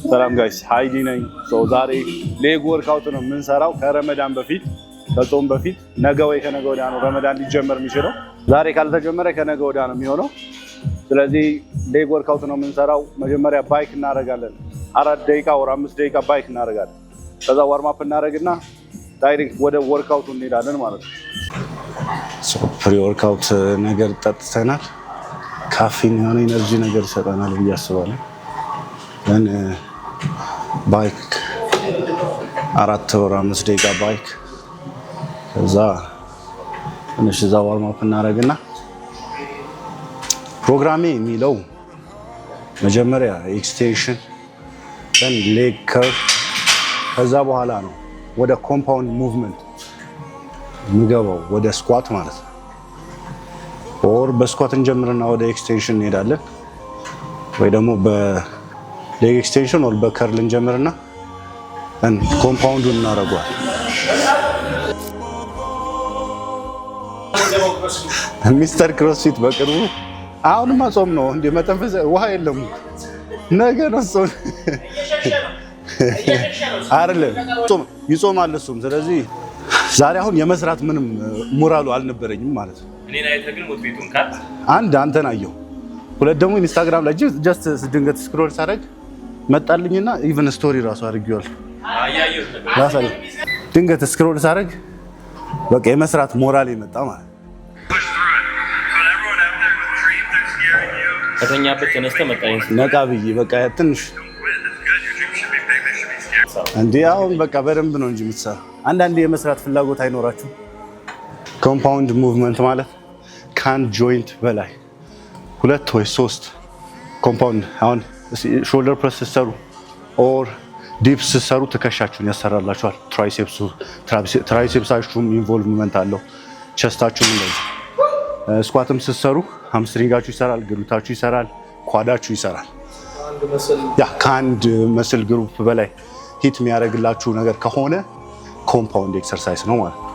ሰላም ጋይስ ሃይዲ ነኝ። ዛሬ ሌግ ወርክአውት ነው የምንሰራው ከረመዳን በፊት ከጾም በፊት ነገ ወይ ከነገ ወዲያ ነው ረመዳን ሊጀመር የሚችለው። ዛሬ ካልተጀመረ ከነገ ወዲያ ነው የሚሆነው። ስለዚህ ሌግ ወርክአውት ነው የምንሰራው። መጀመሪያ ባይክ እናደርጋለን 4 ደቂቃ ወር 5 ደቂቃ ባይክ እናደርጋለን። ከዛ ዋርም አፕ እናደርግና ዳይሬክት ወደ ወርክአውቱ እንሄዳለን ማለት ነው። ፕሪ ወርክአውት ነገር ጠጥተናል። ካፌን የሆነ ኢነርጂ ነገር ይሰጠናል ብዬ አስባለሁ። ባይክ 4 ወር 5 ደቂቃ ባይክ ከዛ ትንሽ እዛ ዋርም አፕ እናደርግና ፕሮግራሜ የሚለው መጀመሪያ ኤክስቴንሽን then leg curve ከዛ በኋላ ነው ወደ ኮምፓውንድ ሙቭመንት የሚገባው ወደ ስኳት ማለት ነው። ኦር በስኳት እንጀምርና ወደ ኤክስቴንሽን እንሄዳለን ወይ ደግሞ በሌግ ኤክስቴንሽን ኦር በከርል እንጀምርና ኮምፓውንዱን እናደርገዋለን። ሚስተር ክሮስፊት በቅርቡ አሁንማ ጾም ነው እንደ መተንፈስ ውሃ የለም ነገ ነው ጾም አይደለም ጾም ይጾማል እሱም። ስለዚህ ዛሬ አሁን የመስራት ምንም ሞራሉ አልነበረኝም ማለት ነው። እኔ ላይ ተግል ሞቲቬቱን ካት አንድ አንተን አየሁ፣ ሁለት ደግሞ ኢንስታግራም ላይ ጀስት ድንገት ስክሮል ሳደርግ መጣልኝና ኢቭን ስቶሪ ራሱ አድርጌዋለሁ። አያየሁ ድንገት ስክሮል ሳደርግ በቃ የመስራት ሞራል የመጣ ማለት ነው። ከተኛበት ተነስተ መጣኝ ነቃ ብዬ በቃ ትንሽ እንዴ አሁን በቃ በደንብ ነው እንጂ የምትሰራው። አንዳንዴ የመስራት ፍላጎት አይኖራችሁ። ኮምፓውንድ ሙቭመንት ማለት ከአንድ ጆይንት በላይ 2 ወይ 3 ኮምፓውንድ አሁን ሾልደር ፕረስ ስትሰሩ ኦር ዲፕስ ስትሰሩ ትከሻችሁን ያሰራላችኋል። ትራይሴፕሳችሁም ኢንቮልቭመንት አለው። ቸስታችሁም እንደዚህ ስኳትም ስትሰሩ ሃምስትሪንጋችሁ ይሰራል፣ ግሉታችሁ ይሰራል፣ ኳዳችሁ ይሰራል። ያ ከአንድ መስል ግሩፕ በላይ ሂት የሚያደርግላችሁ ነገር ከሆነ ኮምፓውንድ ኤክሰርሳይዝ ነው ማለት ነው።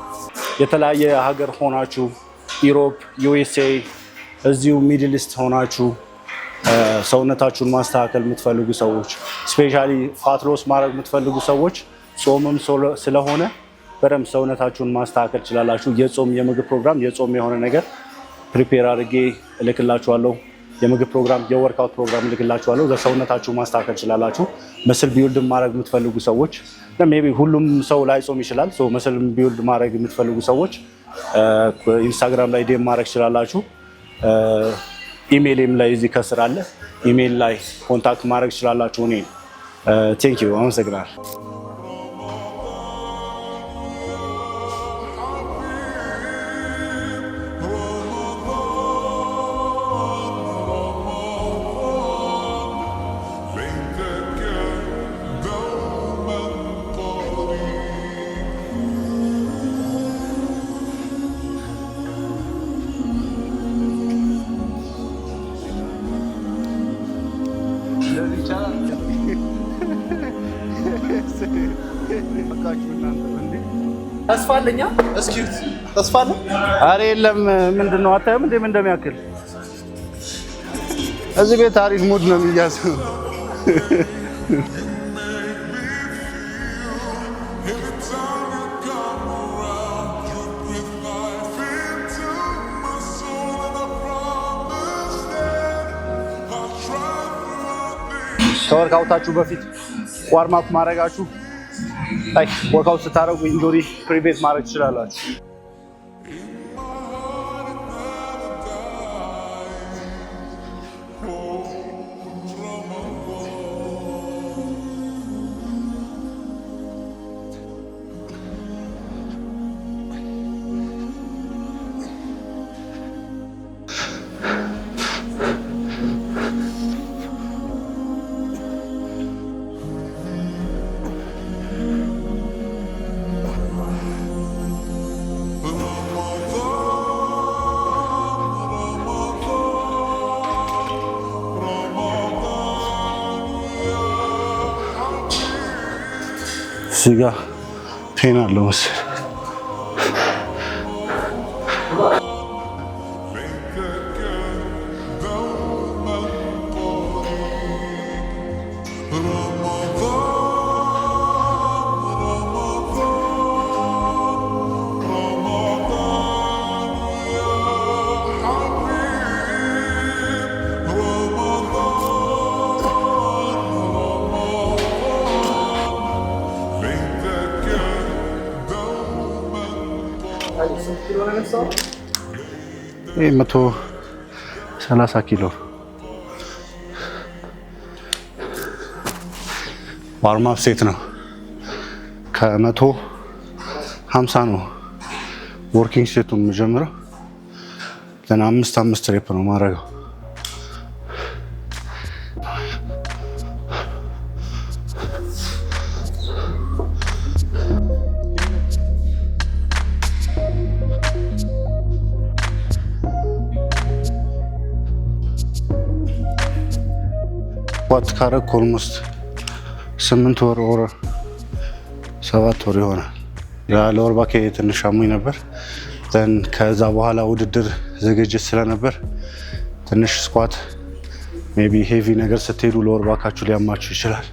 የተለያየ ሀገር ሆናችሁ ኢሮፕ፣ ዩኤስኤ፣ እዚሁ ሚድል ኢስት ሆናችሁ ሰውነታችሁን ማስተካከል የምትፈልጉ ሰዎች ስፔሻሊ ፋት ሎስ ማድረግ የምትፈልጉ ሰዎች ጾምም ስለሆነ በደንብ ሰውነታችሁን ማስተካከል ትችላላችሁ። የጾም የምግብ ፕሮግራም የጾም የሆነ ነገር ፕሪፔር አድርጌ እልክላችኋለሁ። የምግብ ፕሮግራም የወርክአውት ፕሮግራም እልክላችኋለሁ። ለሰውነታችሁ ማስተካከል ትችላላችሁ። መስል ቢውልድ ማድረግ የምትፈልጉ ሰዎች ሜይ ቢ ሁሉም ሰው ላይ ጾም ይችላል። መስል ቢውልድ ማድረግ የምትፈልጉ ሰዎች ኢንስታግራም ላይ ዴም ማድረግ ትችላላችሁ። ኢሜይልም ላይ እዚህ ከስር አለ። ኢሜይል ላይ ኮንታክት ማድረግ ትችላላችሁ። እኔ ቴንክ ዩ አመሰግናለሁ። ተስፋ አለኛ እስኪ ተስፋ አለ። ኧረ የለም ምንድነው አታየም እንዴ ምን እንደሚያክል እዚህ ቤት አሪፍ ሙድ ነው የሚያዘው። ከወርክአውታችሁ በፊት ዋርም አፕ ማድረጋችሁ ወርክአውት ስታደርጉ ኢንጁሪ ፕሪቬንት ማድረግ ትችላላችሁ። እዚህ ጋር ፔን አለው መሰለኝ። ይሄ 130 ኪሎ ዋርም አፕ ሴት ነው። ከ150 ነው ወርኪንግ ሴቱን የምጀምረው። ለና 5 ሬፕ ነው ማረገው። ስኳት ካረግ ኦልሞስት 8 ወር 7 ወር ይሆናል። ለወር ባኬ ትንሽ አሞኝ ነበር። ከዛ በኋላ ውድድር ዝግጅት ስለነበር ትንሽ ስኳት ሜቢ ሄቪ ነገር ስትሄዱ ለወር ባካችሁ ሊያማችሁ ይችላል።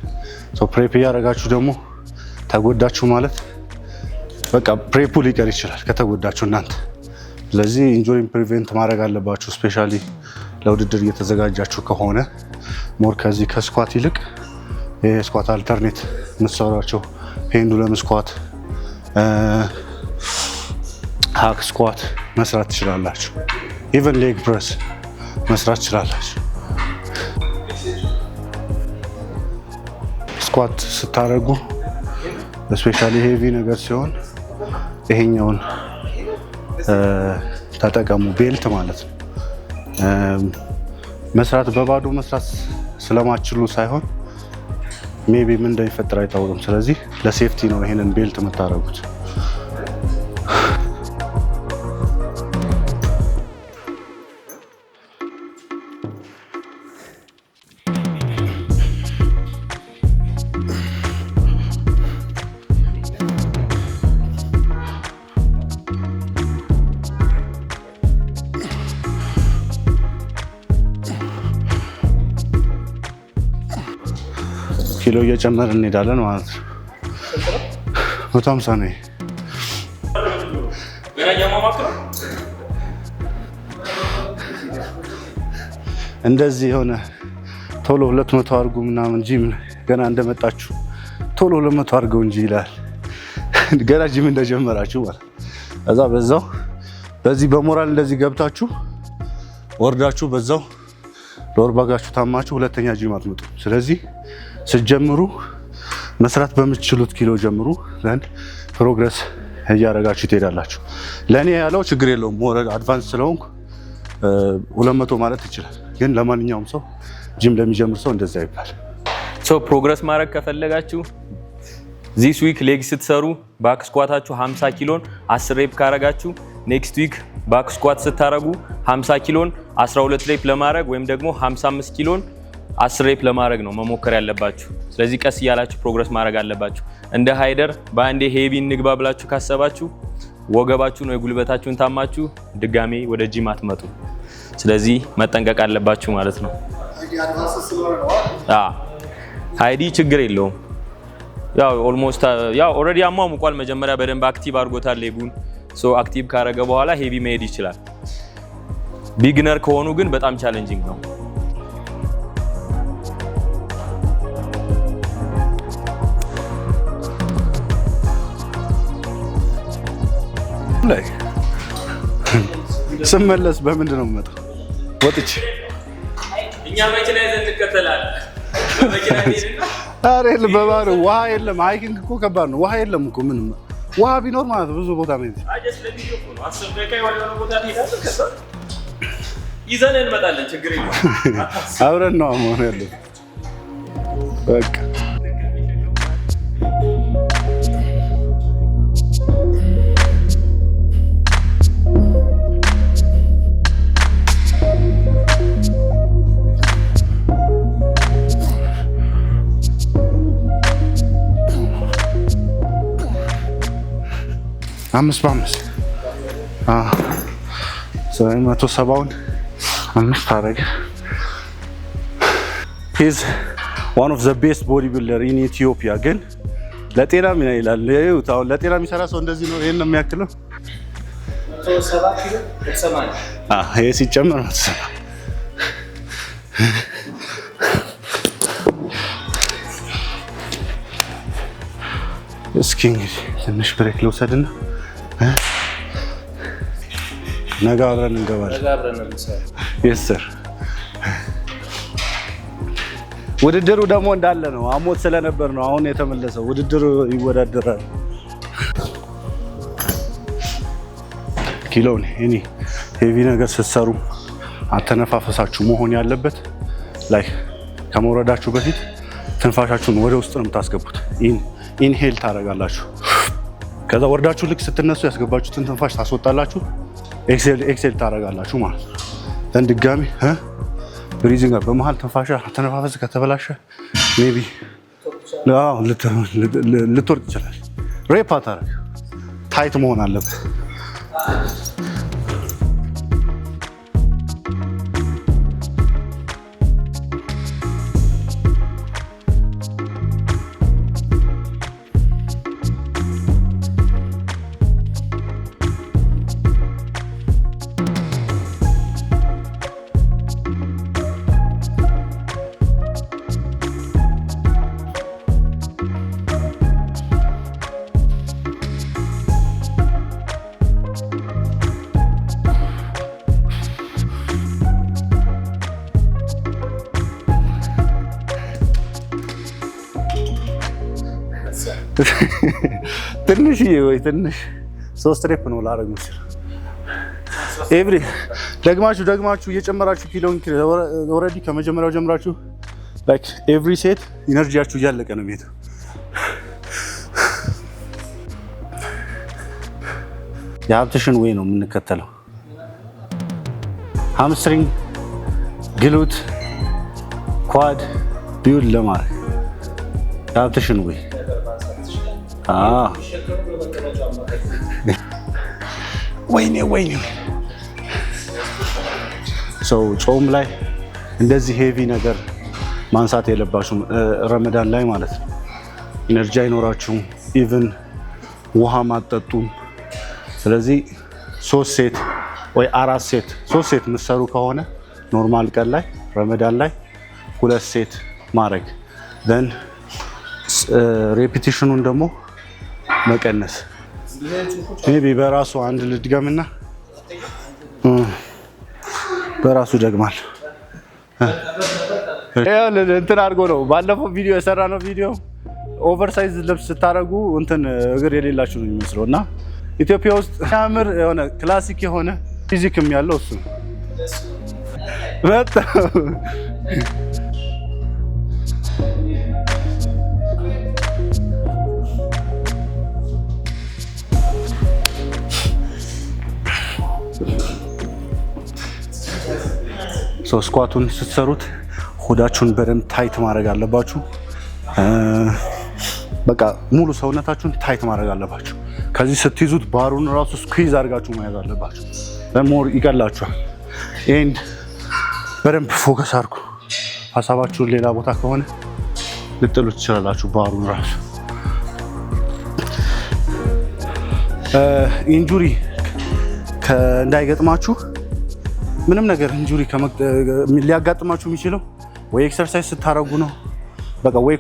ፕሬፕ እያደረጋችሁ ደግሞ ተጎዳችሁ ማለት በቃ ፕሬፑ ሊቀር ይችላል ከተጎዳችሁ እናንተ። ስለዚህ ኢንጁሪን ፕሪቬንት ማድረግ አለባችሁ። ስፔሻሊ ለውድድር እየተዘጋጃችሁ ከሆነ ሞር ከዚህ ከስኳት ይልቅ የስኳት አልተርኔት የምትሰሯቸው ፔንዱለም ስኳት፣ ሃክ ስኳት መስራት ትችላላችሁ። ኢቨን ሌግ ፕረስ መስራት ትችላላችሁ። ስኳት ስታደርጉ ስፔሻሊ ሄቪ ነገር ሲሆን ይሄኛውን ተጠቀሙ፣ ቤልት ማለት ነው። መስራት በባዶ መስራት ስለማችሉ ሳይሆን ሜቢ ምን እንደሚፈጠር አይታወቅም። ስለዚህ ለሴፍቲ ነው ይሄንን ቤልት የምታደርጉት። ኪሎ እየጨመርን እንሄዳለን ማለት ነው። 150 ነው። እንደዚህ የሆነ ቶሎ 200 አድርጉ ምናምን ጂም ገና እንደመጣችሁ ቶሎ 200 አድርገው እንጂ ይላል። ገና ጂም እንደጀመራችሁ ማለት እዛ በዛው በዚህ በሞራል እንደዚህ ገብታችሁ ወርዳችሁ በዛው ለወር ባጋችሁ ታማችሁ ሁለተኛ ጂም አትመጡ። ስለዚህ ስትጀምሩ መስራት በምትችሉት ኪሎ ጀምሩ። ዘንድ ፕሮግረስ እያደረጋችሁ ትሄዳላችሁ። ለኔ ያለው ችግር የለውም ሞራል አድቫንስ ስለሆንኩ 200 ማለት ይችላል። ግን ለማንኛውም ሰው ጂም ለሚጀምር ሰው እንደዛ ይባል። ፕሮግረስ ማድረግ ከፈለጋችሁ ዚስ ዊክ ሌግ ስትሰሩ ባክ ስኳታችሁ 50 ኪሎን 10 ሬፕ ካረጋችሁ ኔክስት ዊክ ባክ ስኳት ስታረጉ 50 ኪሎን 12 ሬፕ ለማድረግ ወይም ደግሞ 55 ኪሎን 10 ሬፕ ለማድረግ ነው መሞከር ያለባችሁ። ስለዚህ ቀስ እያላችሁ ፕሮግረስ ማድረግ አለባችሁ። እንደ ሃይደር በአንዴ ሄቪ እንግባ ብላችሁ ካሰባችሁ ወገባችሁን ወይ ጉልበታችሁን ታማችሁ ድጋሜ ወደ ጂም አትመጡ። ስለዚህ መጠንቀቅ አለባችሁ ማለት ነው። ሃይዲ ችግር የለውም። ያው ኦልሞስት ያው ኦልሬዲ አሟሙቋል። መጀመሪያ በደንብ አክቲቭ አድርጎታል ሌጉን። አክቲቭ ካረገ በኋላ ሄቪ መሄድ ይችላል። ቢግነር ከሆኑ ግን በጣም ቻሌንጂንግ ነው። ስመለስ በምንድን ነው የምመጣው? ወጥቼ እኛ መኪና ይዘን እንከተላለን። በመኪና ሄድና ኧረ የለም በባዶ ውሃ የለም። ሃይኪንግ እኮ ከባድ ነው። ውሃ የለም እኮ ምንም። ውሃ ቢኖር ማለት ብዙ ቦታ ነው። አጀስ ለቪዲዮ እኮ ነው። 10 ደቂቃ የሆነ ቦታ ትሄዳለህ፣ ከዛ ይዘን እንመጣለን። ችግር የለም። አብረን ነው መሆን ያለው በቃ። አምስት በአምስት 170ውን 5 አደረገ። ሂዝ ዋን ኦፍ ዘ ቤስት ቦዲ ቢልደር ኢን ኢትዮጵያ። ግን ለጤና ምን ይላል? አሁን ለጤና የሚሰራ ሰው እንደዚህ ነው። ይሄን ነው የሚያክለው። ይሄ ሲጨመር ነው። እስኪ እንግዲህ ትንሽ ብሬክ ልውሰድና ነገ አብረን እንገባለን። Yes sir። ውድድሩ ደግሞ እንዳለ ነው። አሞት ስለነበር ነው አሁን የተመለሰው። ውድድሩ ይወዳደራል። ኪሎን እኔ ሄቪ ነገር ስትሰሩ አተነፋፈሳችሁ መሆን ያለበት ላይ ከመውረዳችሁ በፊት ትንፋሻችሁን ወደ ውስጥ ነው የምታስገቡት። ኢንሄል ታደርጋላችሁ። ከዛ ወርዳችሁ ልክ ስትነሱ ያስገባችሁትን ትንፋሽ ታስወጣላችሁ። ኤክሴል ታደርጋላችሁ ማለት ነው። ደን ድጋሚ ብሪዚንግ በመሃል ተነፋፈስ ከተበላሸ ሜቢ ልትወርቅ ይችላል። ሬፕ አታረግ። ታይት መሆን አለበት። ትንሽዬ ወይ ትንሽ 3 ሬፕ ነው ላደርግ መስል ኤቭሪ ደግማችሁ እየጨመራችሁ ኪሎን ኦልሬዲ ከመጀመሪያው ጀምራችሁ ላይክ ኤቭሪ ሴት ኢነርጂያችሁ እያለቀ ነው የሚሄደው። የሀብትሽን ወይ ነው የምንከተለው። ሃምስትሪንግ፣ ግሉት፣ ኳድ ቢውል ለማድረግ የሀብትሽን ወይ ወይኔ ሰው ጾም ላይ እንደዚህ ሄቪ ነገር ማንሳት የለባችሁም። ረመዳን ላይ ማለት ነው። ኢነርጂ አይኖራችሁም። ኢቭን ውሃ ማጠጡም። ስለዚህ 3 ሴት ወይ 4 ሴት 3 ሴት የምትሰሩ ከሆነ ኖርማል ቀን ላይ ረመዳን ላይ 2 ሴት ማድረግ ደን ሬፒቲሽኑን ደግሞ መቀነስ። ሜቢ በራሱ አንድ ልድገምና በራሱ ደግማል። እንትን አድርጎ ነው ባለፈው ቪዲዮ የሰራነው ቪዲዮ ኦቨርሳይዝ ልብስ ስታደርጉ እንትን እግር የሌላችሁ ነው የሚመስለው እና ኢትዮጵያ ውስጥ የሚያምር የሆነ ክላሲክ የሆነ ፊዚክም ያለው እሱ ነው። ስኳቱን ስትሰሩት ሆዳችሁን በደንብ ታይት ማድረግ አለባችሁ። በቃ ሙሉ ሰውነታችሁን ታይት ማድረግ አለባችሁ። ከዚህ ስትይዙት ባሩን ራሱ ስኩዊዝ አድርጋችሁ መያዝ አለባችሁ። ለሞር ይቀላችኋል። ኤንድ በደንብ ፎከስ አድርጉ። ሀሳባችሁን ሌላ ቦታ ከሆነ ልጥሉት ትችላላችሁ። ባሩን ራሱ ኢንጁሪ እንዳይገጥማችሁ ምንም ነገር ኢንጁሪ ሊያጋጥማችሁ የሚችለው ወይ ኤክሰርሳይዝ ስታረጉ ነው። በቃ ወይ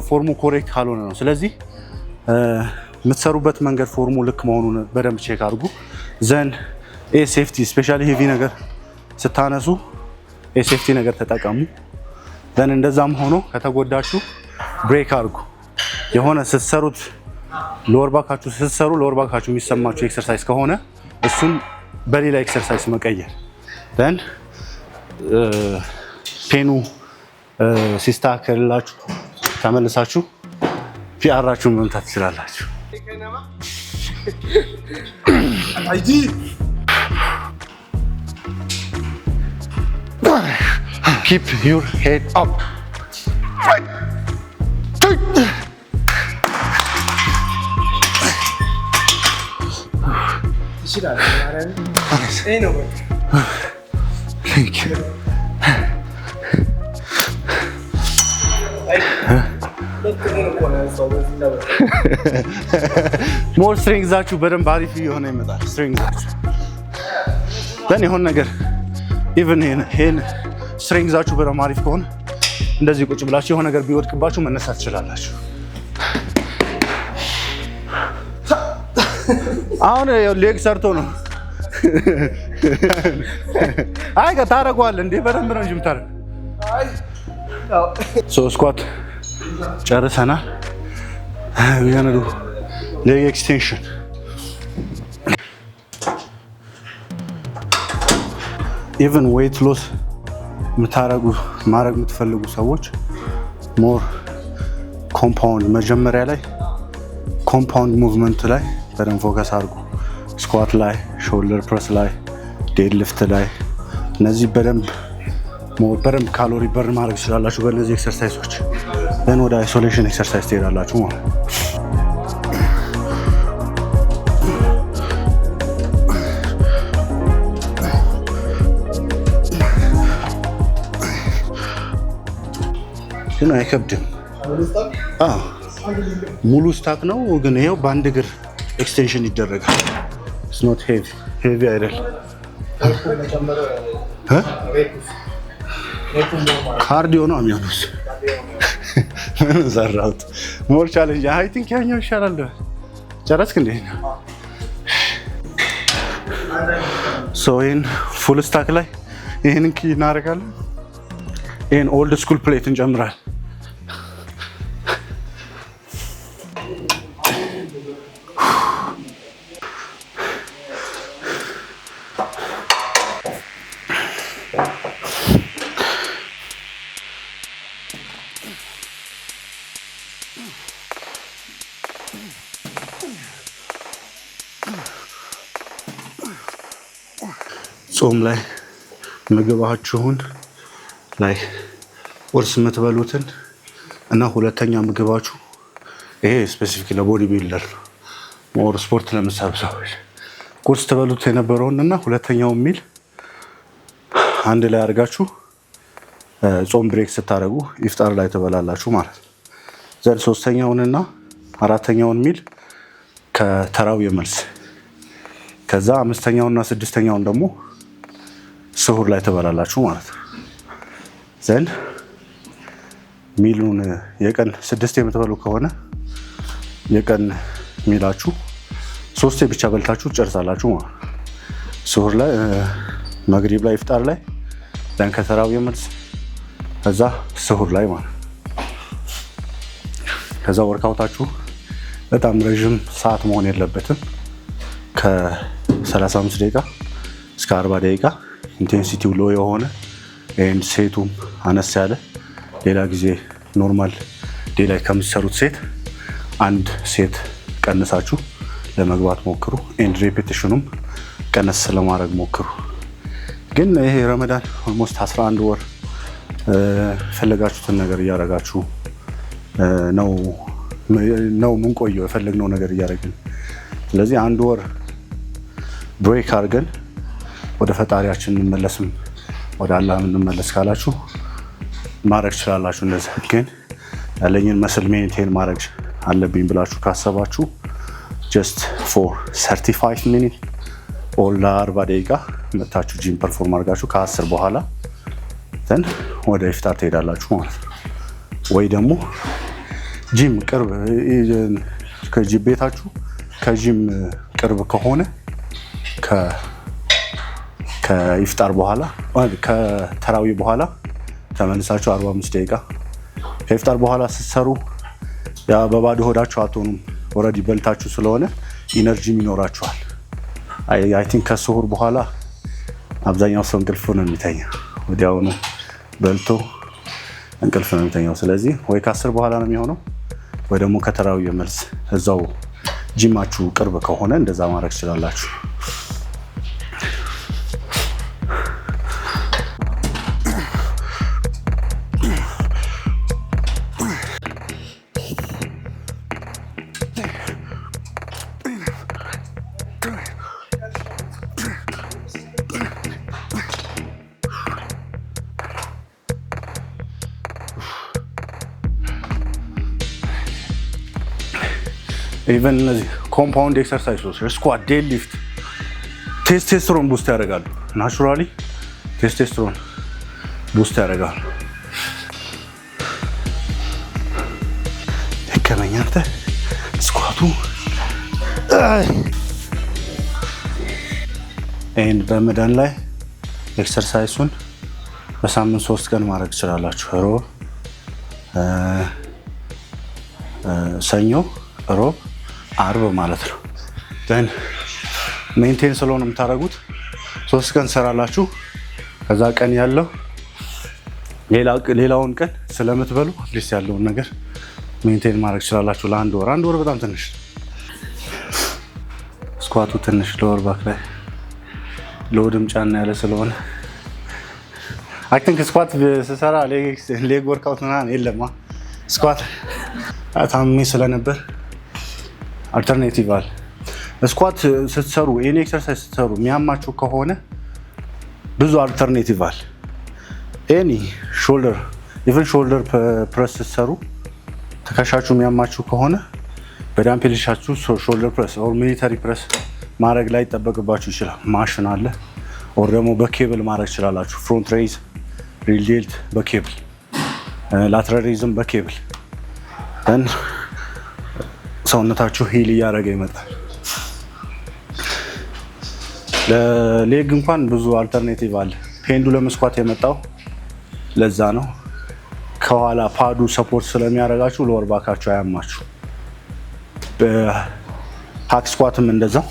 ፎርሙ ኮሬክት ካልሆነ ነው። ስለዚህ የምትሰሩበት መንገድ ፎርሙ ልክ መሆኑን በደንብ ቼክ አድርጉ። ዘን ሴፍቲ ስፔሻሊ ሄቪ ነገር ስታነሱ ሴፍቲ ነገር ተጠቀሙ። ዘን እንደዛም ሆኖ ከተጎዳችሁ ብሬክ አድርጉ። የሆነ ስትሰሩት ሎወር ባካችሁ የሚሰማችሁ ኤክሰርሳይዝ ከሆነ እሱን በሌላ ኤክሰርሳይዝ መቀየር። ደን ፔኑ ሲስተካከልላችሁ ተመልሳችሁ ፒአራችሁን መምታት ትችላላችሁ። Keep your head up. Thank you. ሞር ስትሪንግዛችሁ በደንብ አሪፍ የሆነ ይመጣል። ስትሪንግዛችሁ ደን የሆነ ነገር ኢቭን ይሄን ስትሪንግዛችሁ በደንብ አሪፍ ከሆነ እንደዚህ ቁጭ ብላችሁ የሆነ ነገር ቢወድቅባችሁ መነሳት ትችላላችሁ። አሁን ሌግ ሰርቶ ነው አይ ታደርገዋለህ እንዴ? በደንብ ነው እንጂ የምታደርገው። ስኳት ጨርሰናል። ያነዱ ሌግ ኤክስቴንሽን ኢቨን ዌይት ሎስ ማድረግ የምትፈልጉ ሰዎች ሞር ኮምፓውንድ መጀመሪያ ላይ ኮምፓውንድ ሙቭመንት ላይ በደንብ ፎከስ አድርጉ። ስኳት ላይ፣ ሾልደር ፕረስ ላይ፣ ዴድ ሊፍት ላይ እነዚህ በደንብ ካሎሪ በርን ማድረግ ትችላላችሁ በእነዚህ ኤክሰርሳይሶች። ደን ወደ አይሶሌሽን ኤክሰርሳይዝ ትሄዳላችሁ ማለት ነው። ግን አይከብድም። ሙሉ ስታክ ነው ግን ይሄው በአንድ እግር ኤክስቴንሽን ይደረጋል። ኢትስ ኖት ሄቪ አይደል? ካርዲዮ ነው የሚሆነው። ምን ዘራሁት? ሞር ቻሌንጅ አይ ቲንክ ያኛው ይሻላል። ጨረስክ እንዴ? ይሄን ፉል ስታክ ላይ ይሄንን ኪ እናደርጋለን። ይሄን ኦልድ ስኩል ፕሌት እንጨምራለን። ጾም ላይ ምግባችሁን ላይ ቁርስ የምትበሉትን እና ሁለተኛ ምግባችሁ ይሄ ስፔሲፊክ ለቦዲ ቢልደር ሞር ስፖርት ለምትሰሩ ሰዎች ቁርስ ትበሉት የነበረውን እና ሁለተኛውን ሚል አንድ ላይ አድርጋችሁ ጾም ብሬክ ስታደርጉ ኢፍጣር ላይ ትበላላችሁ ማለት ነው። ዘን ሶስተኛውንና አራተኛውን ሚል ከተራዊህ መልስ ከዛ አምስተኛውና ስድስተኛውን ደግሞ ስሁር ላይ ትበላላችሁ ማለት ነው። ዘን ሚሉን የቀን 6 የምትበሉ ከሆነ የቀን ሚላችሁ 3 ብቻ በልታችሁ ጨርሳላችሁ ማለት ነው። ስሁር ላይ፣ መግሪብ ላይ፣ ኢፍጣር ላይ፣ ዘን ከተራዊህ መልስ ከዛ ስሁር ላይ ማለት ነው። ከዛ ወርካውታችሁ በጣም ረዥም ሰዓት መሆን የለበትም። ከ35 ደቂቃ እስከ 40 ደቂቃ ኢንቴንሲቲው ሎ የሆነ ኤንድ ሴቱም አነስ ያለ ሌላ ጊዜ ኖርማል ዴይ ላይ ከምትሰሩት ሴት አንድ ሴት ቀንሳችሁ ለመግባት ሞክሩ። ኤንድ ሬፒቲሽኑም ቀነስ ለማድረግ ሞክሩ። ግን ይሄ ረመዳን ኦልሞስት 11 ወር ፈለጋችሁትን ነገር እያደረጋችሁ ነው ምን ቆየው የፈለግነው ነገር እያደረግን። ስለዚህ 1 ወር ብሬክ አድርገን ወደ ፈጣሪያችን እንመለስም ወደ አላህ እንመለስ ካላችሁ ማድረግ ትችላላችሁ። እንደዛ ግን ያለኝን መስል ሜንቴን ማድረግ አለብኝ ብላችሁ ካሰባችሁ ጀስት ፎር 35 ሚኒት ኦር ለ40 ደቂቃ መታችሁ ጂም ፐርፎርም አድርጋችሁ ከ10 በኋላ ዘን ወደ ኢፍጣር ትሄዳላችሁ ማለት ነው። ወይ ደግሞ ጂም ቅርብ ከጂም ቤታችሁ ከጂም ቅርብ ከሆነ ከኢፍጣር በኋላ ከተራዊህ በኋላ ተመልሳችሁ 45 ደቂቃ ከኢፍጣር በኋላ ስትሰሩ ያ በባዶ ሆዳችሁ አትሆኑም። ኦልሬዲ በልታችሁ ስለሆነ ኢነርጂም ይኖራችኋል። አይ ቲንክ ከስሁር በኋላ አብዛኛው ሰው እንቅልፍ ነው የሚተኛ፣ ወዲያውኑ በልቶ እንቅልፍ ነው የሚተኛው። ስለዚህ ወይ ከ10 በኋላ ነው የሚሆነው ወይ ደግሞ ከተራዊህ መልስ እዛው ጂማችሁ ቅርብ ከሆነ እንደዛ ማድረግ ትችላላችሁ። ኢቨን እነዚህ ኮምፓውንድ ኤክሰርሳይዞች ስኳት፣ ዴድ ሊፍት ቴስቴስትሮን ቡስት ያደርጋሉ። ናቹራሊ ቴስቴስትሮን ቡስት ያደርጋሉ። ደከመኝ አንተ ስኳቱ ይህን ረመዳን ላይ ኤክሰርሳይሱን በሳምንት 3 ቀን ማድረግ ትችላላችሁ። ሮብ፣ ሰኞ፣ ሮብ፣ አርብ ማለት ነው። ደን ሜንቴን ስለሆነ የምታደርጉት 3 ቀን ሰራላችሁ። ከዛ ቀን ያለው ሌላውን ቀን ስለምትበሉ አትሊስት ያለውን ነገር ሜንቴን ማድረግ ትችላላችሁ ለአንድ ወር። አንድ ወር በጣም ትንሽ። ስኳቱ ትንሽ ሎወር ባክ ላይ ሎድም ጫና ያለ ስለሆነ አይ ቲንክ ስኳት ስሰራ ሌግ ወርክአውት ምናምን የለም። ስኳት ታምሜ ስለነበር አልተርኔቲቭ አለ። ስኳት ስትሰሩ ኤኒ ኤክሰርሳይዝ ስትሰሩ የሚያማችሁ ከሆነ ብዙ አልተርኔቲቭ አለ። ኤኒ ሾልደር ኢቨን ሾልደር ፕረስ ስትሰሩ ትከሻችሁ የሚያማችሁ ከሆነ በዳምፔልሻችሁ ሾልደር ፕረስ ኦር ሚሊተሪ ፕረስ ማድረግ ላይ ይጠበቅባችሁ ይችላል። ማሽን አለ ኦር ደግሞ በኬብል ማድረግ ትችላላችሁ። ፍሮንት ሬይዝ፣ ሪል ዴልት በኬብል፣ ላተራል ሬይዝም በኬብል ደን ሰውነታችሁ ሂል እያደረገ ይመጣል። ለሌግ እንኳን ብዙ አልተርኔቲቭ አለ። ፔንዱለም ስኳት የመጣው ለዛ ነው። ከኋላ ፓዱ ሰፖርት ስለሚያደርጋችሁ ሎወር ባካችሁ አያማችሁ። በሃክ ስኳትም እንደዛው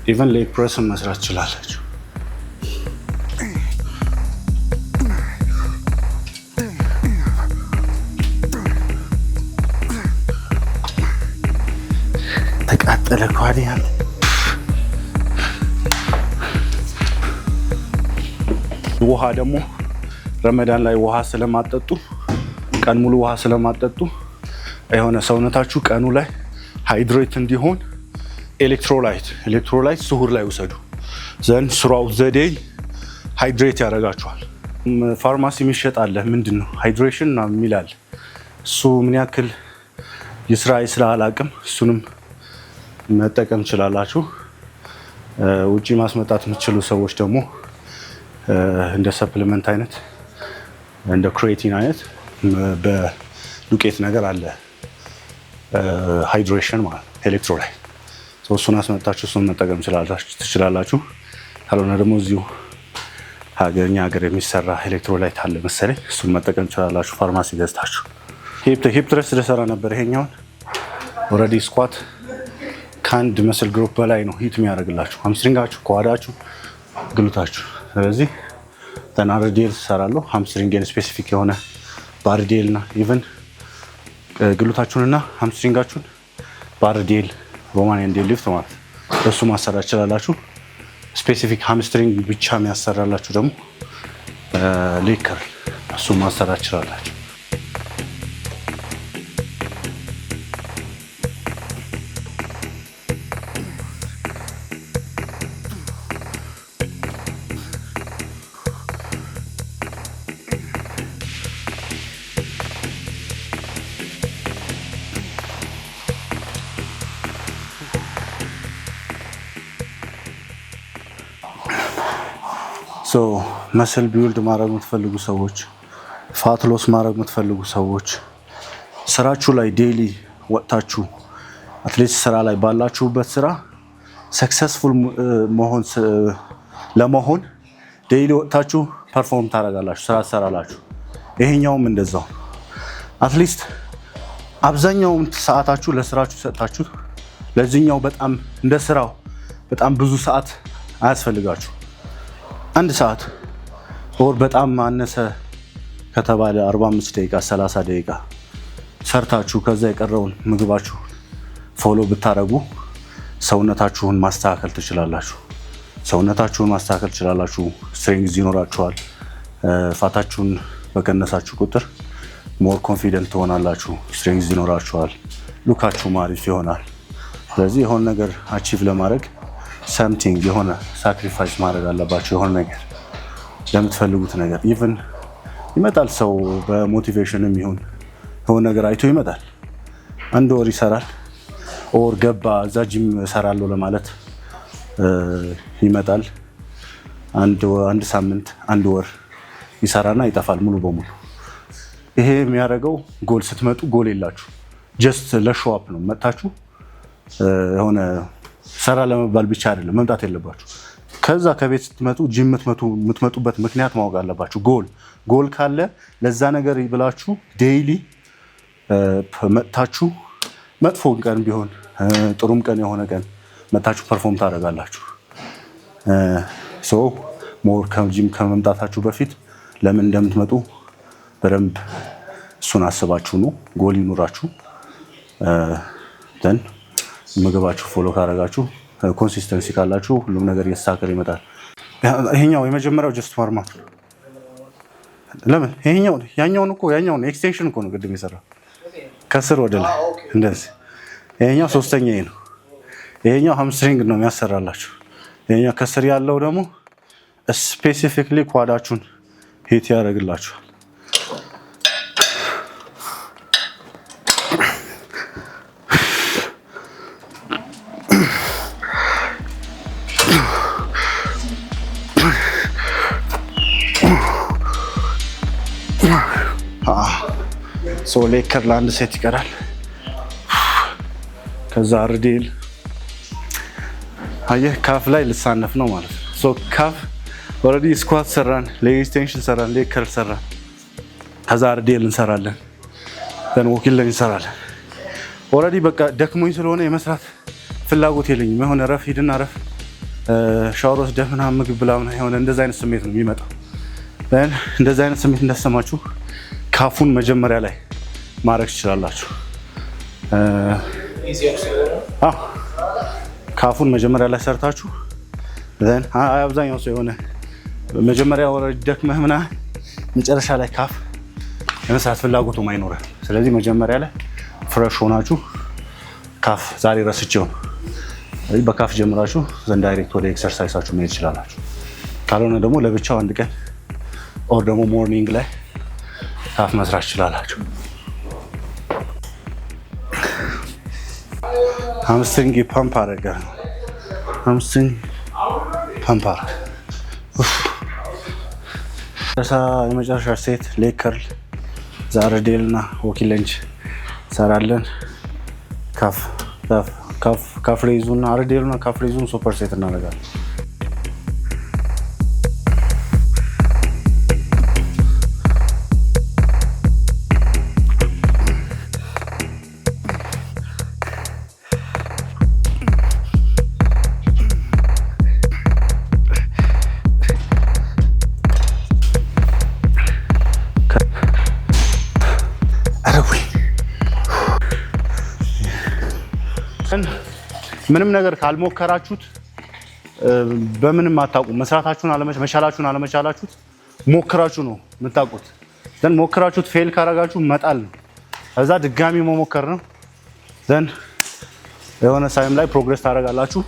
ኢቨን ሌግ ፕሬስም መስራት ትችላላችሁ። ተቃጠለ ኳዲያ። ውሃ ደግሞ ረመዳን ላይ ውሃ ስለማጠጡ ቀን ሙሉ ውሃ ስለማጠጡ የሆነ ሰውነታችሁ ቀኑ ላይ ሃይድሬት እንዲሆን ኤሌክትሮላይት ስሁር ላይ ውሰዱ። ዘንድ ስራው ዘዴይ ሃይድሬት ያደርጋችኋል። ፋርማሲ የሚሸጥ አለ ምንድን ነው ሃይድሬሽን እና የሚላል እሱ ምን ያክል ይስራ ይስራ አላቅም። እሱንም መጠቀም ትችላላችሁ። ውጪ ማስመጣት የምትችሉ ሰዎች ደግሞ እንደ ሰፕሊመንት አይነት እንደ ክሬቲን አይነት በዱቄት ነገር አለ ሃይድሬሽን ማለት ኤሌክትሮላይት። እሱን አስመጣችሁ እሱን መጠቀም ትችላላችሁ። ካልሆነ ደግሞ እዚሁ ሀገር የሚሰራ ኤሌክትሮላይት አለ መሰለኝ እሱን መጠቀም ትችላላችሁ ፋርማሲ ገዝታችሁ። ሂፕ ትረስት ስለሰራ ነበር ይሄኛውን። ኦልሬዲ ስኳት ከአንድ መስል ግሩፕ በላይ ነው ሂት የሚያደርግላችሁ፣ ሃምስትሪንጋችሁ፣ ኳዳችሁ፣ ግሉታችሁ። ስለዚህ ተናርዲል ትሰራለሁ ሃምስትሪንግን ስፔሲፊክ የሆነ ባርዲል እና ኢቨን ግሉታችሁንና ሃምስትሪንጋችሁን ባርዲል ሮማኒያን ዴድ ሊፍት ማለት እሱ ማሰራት ትችላላችሁ። ስፔሲፊክ ሃምስትሪንግ ብቻ የሚያሰራላችሁ ደግሞ ሌግ ከርል እሱ ማሰራት ትችላላችሁ። መስል ቢውልድ ማድረግ የምትፈልጉ ሰዎች፣ ፋት ሎስ ማድረግ የምትፈልጉ ሰዎች ስራችሁ ላይ ዴይሊ ወጥታችሁ አትሊስት ስራ ላይ ባላችሁበት ስራ ሰክሰስፉል ለመሆን ዴይሊ ወጥታችሁ ፐርፎርም ታደርጋላችሁ፣ ስራ ትሰራላችሁ። ይሄኛውም እንደዛው አትሊስት አብዛኛውን ሰዓታችሁ ለስራችሁ ሰጥታችሁ ለዚህኛው በጣም እንደ ስራው በጣም ብዙ ሰዓት አያስፈልጋችሁ። አንድ ሰዓት ወር በጣም ማነሰ ከተባለ 45 ደቂቃ 30 ደቂቃ ሰርታችሁ ከዛ የቀረውን ምግባችሁ ፎሎ ብታረጉ ሰውነታችሁን ማስተካከል ትችላላችሁ። ስትሬንግዝ ይኖራችኋል። ፋታችሁን በቀነሳችሁ ቁጥር ሞር ኮንፊደንት ትሆናላችሁ። ስትሬንግዝ ይኖራችኋል። ሉካችሁ ማሪፍ ይሆናል። ስለዚህ የሆነ ነገር አቺቭ ለማድረግ ሰምቲንግ የሆነ ሳክሪፋይስ ማድረግ አለባችሁ። የሆነ ነገር ለምትፈልጉት ነገር ኢቭን ይመጣል ሰው በሞቲቬሽንም ይሁን የሆነ ነገር አይቶ ይመጣል። አንድ ወር ይሰራል ኦር ገባ እዛ ጂም እሰራለሁ ለማለት ይመጣል። አንድ ሳምንት አንድ ወር ይሰራና ይጠፋል ሙሉ በሙሉ። ይሄ የሚያደርገው ጎል ስትመጡ ጎል የላችሁ ጀስት ለሾው አፕ ነው። መጣችሁ የሆነ ሰራ ለመባል ብቻ አይደለም መምጣት የለባችሁ። ከዛ ከቤት ስትመጡ ጂም የምትመጡበት ምክንያት ማወቅ አለባችሁ። ጎል ካለ ለዛ ነገር ብላችሁ ዴይሊ መጥታችሁ መጥፎ ቀን ቢሆን ጥሩም ቀን የሆነ ቀን መጥታችሁ ፐርፎርም ታደርጋላችሁ። ሞር ከጂም ከመምጣታችሁ በፊት ለምን እንደምትመጡ በደንብ እሱን አስባችሁ ነው። ጎል ይኑራችሁ። ዘን ምግባችሁ ፎሎ ካረጋችሁ ኮንሲስተንሲ ካላችሁ ሁሉም ነገር እየተሳከረ ይመጣል። ይሄኛው የመጀመሪያው ጀስት ዋርማፕ ለምን ያኛውን ኤክስቴንሽን እኮ ነው ቅድም የሰራው ከስር ወደ ላይ እንደዚህ። ይሄኛው ሶስተኛዬ ነው። ይሄኛው ሃምስትሪንግ ነው የሚያሰራላችሁ። ይሄኛው ከስር ያለው ደግሞ ስፔሲፊክሊ ኳዳችሁን ሂት ያደርግላችኋል። ሌከር ለአንድ ሴት ይቀራል። ከዛ ርዴል አየህ ካፍ ላይ ልሳነፍ ነው ማለት ነው። ካፍ ኦልሬዲ ስኳት ሰራን፣ ሌግ ኤክስቴንሽን ሰራን፣ ሌከር ሰራን። ከዛ ርዴል እንሰራለን፣ ደን ወኪል ላይ እንሰራለን። ኦልሬዲ በቃ ደክሞኝ ስለሆነ የመስራት ፍላጎት የለኝም። የሆነ ረፍ ሂድና ረፍ ሻወር ወስደህ ምናምን ምግብ ብላ የሆነ እንደዛ አይነት ስሜት ነው የሚመጣው። እንደዛ አይነት ስሜት እንዳሰማችሁ ካፉን መጀመሪያ ላይ ማድረግ ትችላላችሁ። ካፉን መጀመሪያ ላይ ሰርታችሁ አብዛኛው ሰው የሆነ መጀመሪያ ወረድ ደክመህ ምናምን መጨረሻ ላይ ካፍ የመስራት ፍላጎቱ አይኖርም። ስለዚህ መጀመሪያ ላይ ፍሬሽ ሆናችሁ ካፍ ዛሬ ረስቼው በካፍ ጀምራችሁ ዘን ዳይሬክት ወደ ኤክሰርሳይሳችሁ መሄድ ትችላላችሁ። ካልሆነ ደግሞ ለብቻው አንድ ቀን ኦር ደግሞ ሞርኒንግ ላይ ካፍ መስራት ትችላላችሁ። ሃምስትሪንግ ፓምፕ አደረገ። ሃምስትሪንግ ፓምፕ አደረገ። የመጨረሻ ሴት ሌግ ከርል ዛርዴል እና ወኪል ለንጅ ሰራለን። ካፍ ሬይዙና አርዴሉና ካፍ ሬይዙን ሱፐር ሴት እናደርጋለን። ምንም ነገር ካልሞከራችሁት በምንም አታውቁም። መስራታችሁን መቻላችሁን አለመቻላችሁት ሞክራችሁ ነው የምታውቁት። ዘን ሞክራችሁት ፌል ካረጋችሁ መጣል ነው። ከዛ ድጋሚ መሞከር ነው። ዘን የሆነ ሳይም ላይ ፕሮግረስ ታደርጋላችሁ፣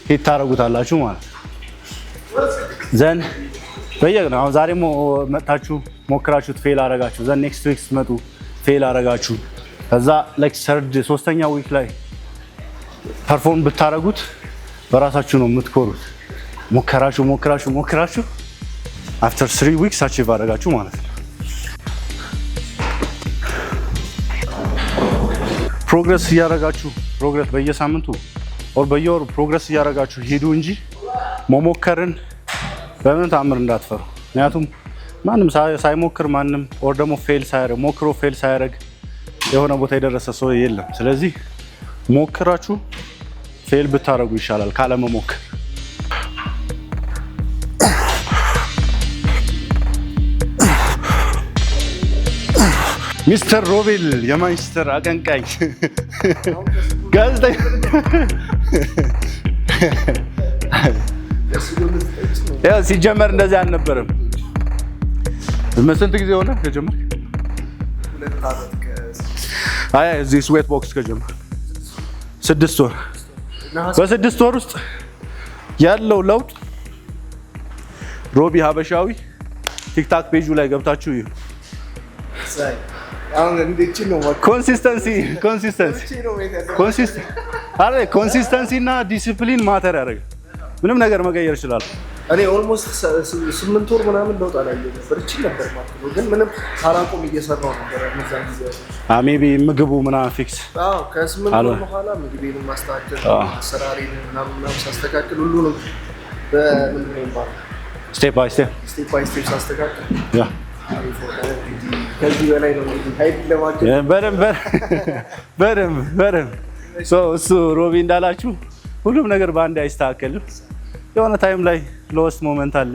ሂት ታደርጉታላችሁ ማለት ነው። ዘን በየቀኑ አሁን ዛሬ መጣችሁ ሞክራችሁት ፌል አረጋችሁ። ዘን ኔክስት ዊክ ስትመጡ ፌል አረጋችሁ። ከዛ ላይክ ሶስተኛ ዊክ ላይ ፐርፎርም ብታረጉት በራሳችሁ ነው የምትኮሩት። ሞክራችሁ አፍተር 3 ዊክስ አቺቭ አደረጋችሁ ማለት ነው። ፕሮግረስ እያደረጋችሁ በየሳምንቱ ኦር በየወሩ ፕሮግረስ እያደረጋችሁ ሂዱ እንጂ መሞከርን በምን ተአምር እንዳትፈሩ። ምክንያቱም ማንም ሳይሞክር ማንም ኦር ደግሞ ሞክሮ ፌል ሳያደርግ የሆነ ቦታ የደረሰ ሰው የለም። ስለዚህ ሞክራችሁ ፌል ብታረጉ ይሻላል ካለመሞከር። ሚስተር ሮቤል የማንቸስተር አቀንቃኝ ጋዜጠኛ ያው ሲጀመር እንደዚህ አልነበረም። ስንት ጊዜ ሆነ ከጀመር? እዚህ ስዌት ቦክስ ከጀመር 6 ወር። በ6 ወር ውስጥ ያለው ለውጥ ሮቢ ሀበሻዊ ቲክታክ ፔጁ ላይ ገብታችሁ እዩ። ኮንሲስተንሲ እና ዲሲፕሊን ማተር ያደርጋል። ምንም ነገር መቀየር ይችላል። እኔ ኦልሞስት 8 ወር ምናምን ለውጥ አላየሁም ነበር። እቺ ነበር ማለት ነው። ግን ምንም ሳላቆም እየሰራሁ ነበር እነዛን ጊዜ። ሜቢ ምግቡ ምናምን ፊክስ ከ8 ወር በኋላ ምግቤን ማስተካከል፣ አሰራሬን ምናምን ሳስተካክል ሁሉንም በምን ነው ይባላል? ስቴፕ ባይ ስቴፕ ሳስተካክል ያ ከዚህ በላይ ነው ሀይል ለማግኘት በደንብ እሱ ሮቢ እንዳላችሁ ሁሉም ነገር በአንድ አይስተካከልም። የሆነ ታይም ላይ ሎስት ሞመንት አለ።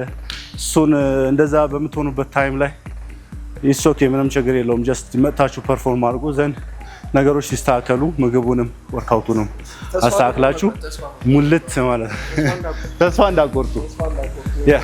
እሱን እንደዛ በምትሆኑበት ታይም ላይ ኢሶኬ ምንም ችግር የለውም። ጀስት መጥታችሁ ፐርፎርም አድርጎ ዘንድ ነገሮች ሲስተካከሉ ምግቡንም ወርካውቱንም አስተካክላችሁ ሙልት ማለት ተስፋ እንዳቆርጡ ያ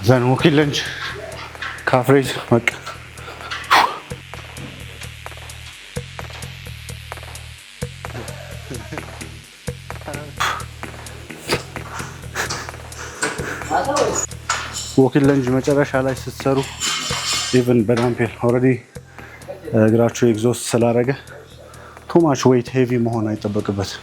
ዘን walking lunge calf raise በቃ walking lunge መጨረሻ ላይ ስትሰሩ ኢቭን በዳምፔል ኦልሬዲ እግራችሁ ኤግዞስት ስላደረገ ቱ ማች ዌይት ሄቪ መሆን አይጠበቅበትም።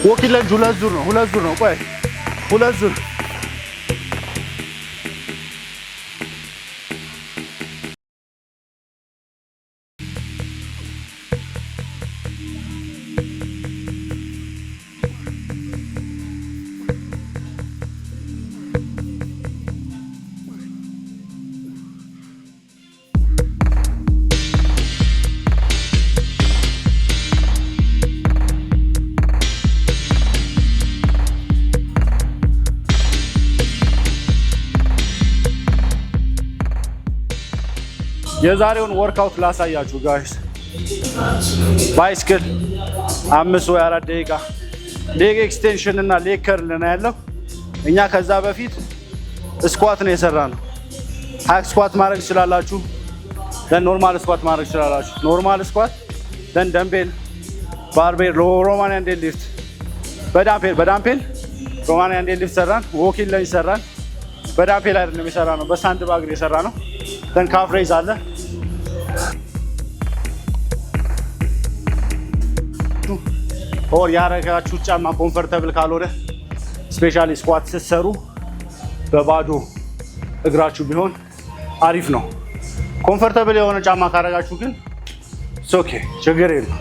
walking lunge ሁለት ዙር ነው። ቆይ ሁለት ዙር የዛሬውን ወርክአውት ላሳያችሁ ጋይስ። ባይስክል 5 ወይ 4 ደቂቃ ሌግ ኤክስቴንሽን እና ሌግ ከርል ነው ያለው። እኛ ከዛ በፊት ስኳት ነው የሰራነው። ሃክ ስኳት ማድረግ ትችላላችሁ፣ ደን ኖርማል ስኳት ማድረግ ትችላላችሁ። ኖርማል ስኳት ደን ደምቤል ባርቤል ሮማኒያን ዴድ ሊፍት በዳምፔል ሮማኒያን ዴድ ሊፍት ሰራን። ዎኪንግ ለንጅ ሰራን። በዳምፔል አይደለም የሰራነው፣ በሳንድ ባግ የሰራነው። ደን ካፍ ሬዝ አለ። ኦር ያረጋችሁ ጫማ ኮምፎርታብል ካልሆነ ስፔሻሊ ስኳት ስትሰሩ በባዶ እግራችሁ ቢሆን አሪፍ ነው። ኮምፎርታብል የሆነ ጫማ ካረጋችሁ ግን ኦኬ ችግር የለም።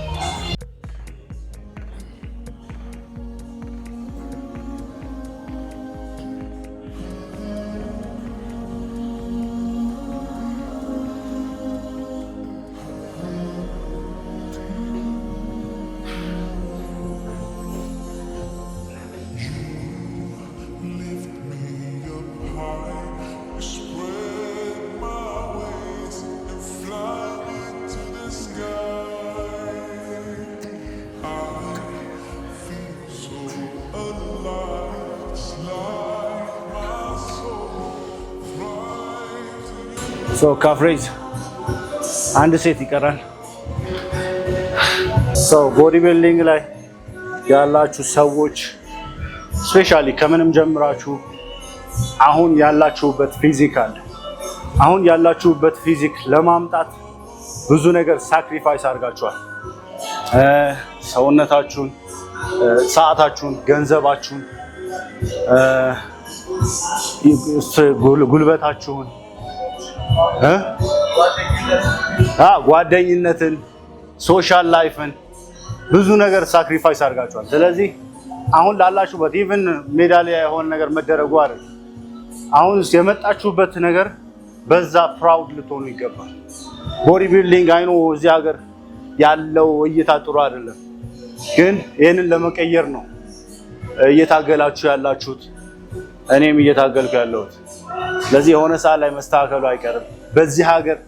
ሶ ካፍ ሬዝ አንድ ሴት ይቀራል። ሶ ቦዲ ቢልዲንግ ላይ ያላችሁ ሰዎች ስፔሻሊ ከምንም ጀምራችሁ አሁን ያላችሁበት ፊዚክ ለማምጣት ብዙ ነገር ሳክሪፋይስ አድርጋችኋል። ሰውነታችሁን፣ ሰዓታችሁን፣ ገንዘባችሁን፣ ጉልበታችሁን፣ ጓደኝነትን፣ ሶሻል ላይፍን ብዙ ነገር ሳክሪፋይስ አድርጋችኋል። ስለዚህ አሁን ላላችሁበት ኢቭን ሜዳሊያ የሆነ ነገር መደረጉ አይደል፣ አሁን የመጣችሁበት ነገር በዛ ፕራውድ ልትሆኑ ይገባል። ቦዲ ቢልዲንግ አይኖ እዚህ ሀገር ያለው እይታ ጥሩ አይደለም፣ ግን ይህንን ለመቀየር ነው እየታገላችሁ ያላችሁት እኔም እየታገልኩ ያለሁት። ስለዚህ የሆነ ሰዓት ላይ መስተካከሉ አይቀርም። በዚህ ሀገር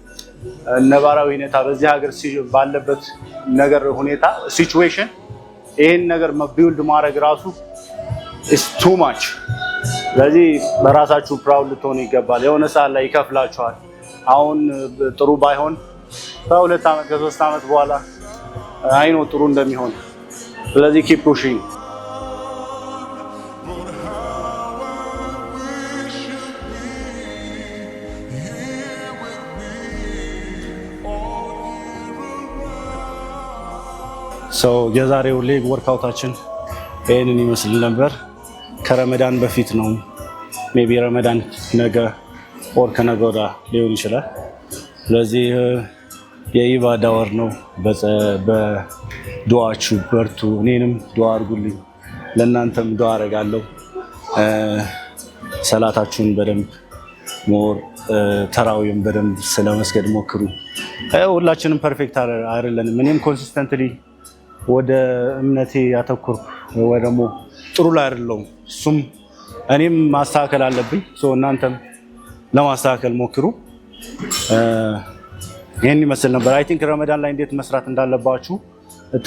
ነባራዊ ሁኔታ በዚህ ሀገር ባለበት ነገር ሁኔታ ሲቹዌሽን ይሄን ነገር ቢውልድ ማድረግ ራሱ is too much። ስለዚህ በራሳችሁ ፕራውድ ልትሆኑ ይገባል። የሆነ ሰዓት ላይ ይከፍላችኋል። አሁን ጥሩ ባይሆን ከ2 ዓመት ከ3 ዓመት በኋላ አይኖ ጥሩ እንደሚሆን። ስለዚህ keep pushing። የዛሬው ሌግ ወርክአውታችን ይሄንን ይመስል ነበር። ከረመዳን በፊት ነው። ሜቢ ረመዳን ነገ ኦር ከነገ ወዲያ ሊሆን ይችላል። ስለዚህ የኢባዳ ወር ነው። በዱዓችሁ በርቱ። እኔንም ዱዓ አድርጉልኝ፣ ለእናንተም ዱዓ አደርጋለሁ። ሰላታችሁን በደንብ ሞር ተራዊም በደንብ ስለመስገድ ሞክሩ። ሁላችንም ፐርፌክት አይደለንም። እኔም ኮንሲስተንትሊ ወደ እምነቴ ያተኩርኩ ወይ ደግሞ ጥሩ ላይ አይደለሁም። እሱም እኔም ማስተካከል አለብኝ። እናንተም ለማስተካከል ሞክሩ። ይሄን ይመስል ነበር። አይ ቲንክ ረመዳን ላይ እንዴት መስራት እንዳለባችሁ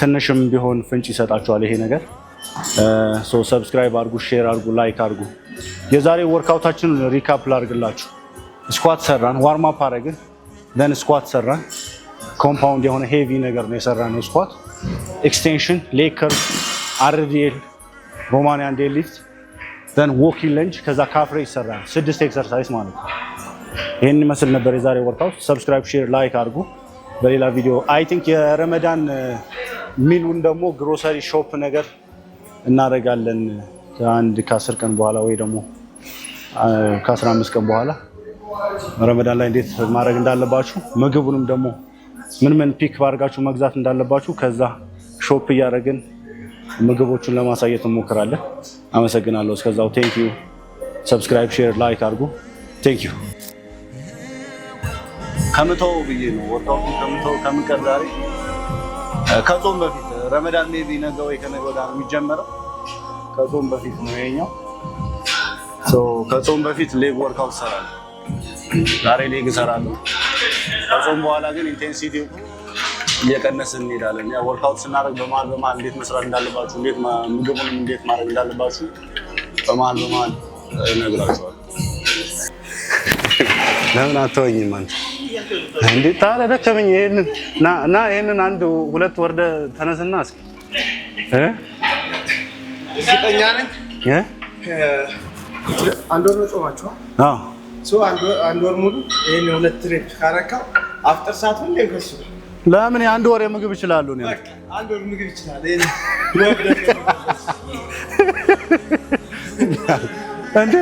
ትንሽም ቢሆን ፍንጭ ይሰጣችኋል ይሄ ነገር። ሰብስክራይብ አድርጉ፣ ሼር አድርጉ፣ ላይክ አድርጉ። የዛሬ ወርክአውታችንን ሪካፕ ላድርግላችሁ። ስኳት ሰራን፣ ዋርም አፕ አደረግን፣ ደን ስኳት ሰራን። ኮምፓውንድ የሆነ ሄቪ ነገር ነው የሰራነው ስኳት። ኤክስቴንሽን፣ ሌግ ከርቭ፣ አርዲኤል፣ ሮማኒያን ዴድ ሊፍት፣ ደን ዎኪንግ ለንጅ፣ ከዛ ካፍሬ ይሰራል። 6 ኤክሰርሳይዝ ማለት ነው። ይሄን ይመስል ነበር የዛሬ ወርክአውት። ሰብስክራይብ፣ ሼር፣ ላይክ አድርጉ። በሌላ ቪዲዮ አይ ቲንክ የረመዳን ሚሉን ደግሞ ግሮሰሪ ሾፕ ነገር እናደርጋለን ከ10 ቀን በኋላ ወይ ደግሞ ከ15 ቀን በኋላ ረመዳን ላይ እንዴት ማድረግ እንዳለባችሁ ምግቡንም ደግሞ ምን ፒክ ባርጋችሁ መግዛት እንዳለባችሁ ከዛ ሾፕ እያደረግን ምግቦቹን ለማሳየት እንሞክራለን። አመሰግናለሁ። እስከዛው ቴንክ ዩ። ሰብስክራይብ፣ ሼር፣ ላይክ አድርጉ። ቴንክ ዩ። ከምተው ብዬ ነው ወርክአውት ከምቀር ዛሬ ከጾም በፊት ረመዳን ሜቢ ነገ ወይ ከነገ ወዲያ ነው የሚጀመረው። ከጾም በፊት ነው ይሄኛው። ከጾም በፊት ሌግ ወርክአውት እሰራለሁ። ዛሬ ሌግ እሰራለሁ። ከጾም በኋላ ግን ኢንቴንሲቲው እየቀነስን እንሄዳለን። ያ ወርክአውት ስናደርግ በመሀል እንዴት መስራት እንዳለባችሁ፣ ምግቡንም እንዴት ማድረግ እንዳለባችሁ በመሀል እነግራችኋለሁ። ለምን አትወኝም አንተ? እንዴት ታዲያ ደከመኝ። ይሄንን አንድ 2 ወርደ ተነስና እስኪ እርግጠኛ ነኝ አንድ ወር ነው ጾማችኋል? አዎ። አንድ ወር ሙሉ ይሄን 2 ትሬፕ ካረካው አፍጠር ሰዓት ሁሌ ከሱ ለምን የአንድ ወር ምግብ ይችላሉ ነው? አንድ ወር ምግብ ይችላል። እንዴ